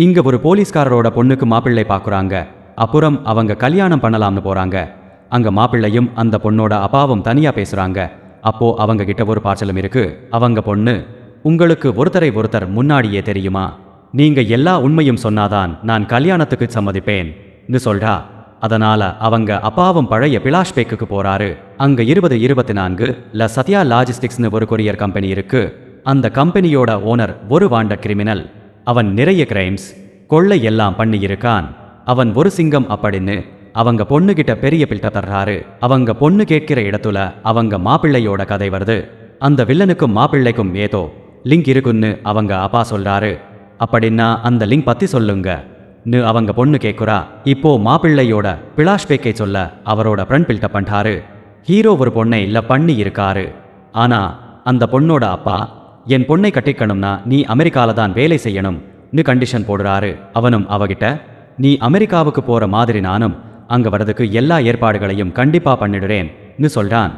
இங்க ஒரு போலீஸ்காரரோட பொண்ணுக்கு மாப்பிள்ளை பாக்குறாங்க. அப்புறம் அவங்க கல்யாணம் பண்ணலாம்னு போறாங்க. அங்க மாப்பிள்ளையும் அந்த பொண்ணோட அப்பாவும் தனியா பேசுறாங்க. அப்போ அவங்க கிட்ட ஒரு பார்சலும் இருக்கு. அவங்க பொண்ணு, உங்களுக்கு ஒருத்தரை ஒருத்தர் முன்னாடியே தெரியுமா? நீங்க எல்லா உண்மையும் சொன்னாதான் நான் கல்யாணத்துக்கு சம்மதிப்பேன் சொல்றா. அதனால அவங்க அப்பாவும் பழைய பிளாஷ்பேக்கு போறாரு. அங்க 2024 சத்யா லாஜிஸ்டிக்ஸ்னு ஒரு கொரியர் கம்பெனி இருக்கு. அந்த கம்பெனியோட ஓனர் ஒரு வாண்ட கிரிமினல். அவன் நிறைய கிரைம்ஸ், கொள்ளை எல்லாம் பண்ணி இருக்கான். அவன் ஒரு சிங்கம் அப்படின்னு அவங்க பொண்ணுகிட்ட பெரிய பில்ட்ட தர்றாரு. அவங்க பொண்ணு கேட்கிற இடத்துல அவங்க மாப்பிள்ளையோட கதை வருது. அந்த வில்லனுக்கும் மாப்பிள்ளைக்கும் ஏதோ லிங்க் இருக்குன்னு அவங்க அப்பா சொல்றாரு. அப்படின்னா அந்த லிங்க் பத்தி சொல்லுங்க அவங்க பொண்ணு கேட்குறா. இப்போ மாப்பிள்ளையோட பிளாஷ்பேக்கை சொல்ல அவரோட ஃப்ரெண்ட் பில்ட்ட பண்றாரு. ஹீரோ ஒரு பொண்ணை இல்ல பண்ணி இருக்காரு. ஆனா அந்த பொண்ணோட அப்பா, என் பொண்ணை கட்டிக்கணும்னா நீ அமெரிக்கால தான் வேலை செய்யணும் கண்டிஷன் போடுறாரு. அவனும் அவகிட்ட, நீ அமெரிக்காவுக்கு போற மாதிரி நானும் அங்க வரதுக்கு எல்லா ஏற்பாடுகளையும் கண்டிப்பா பண்ணிடுறேன் சொல்றான்.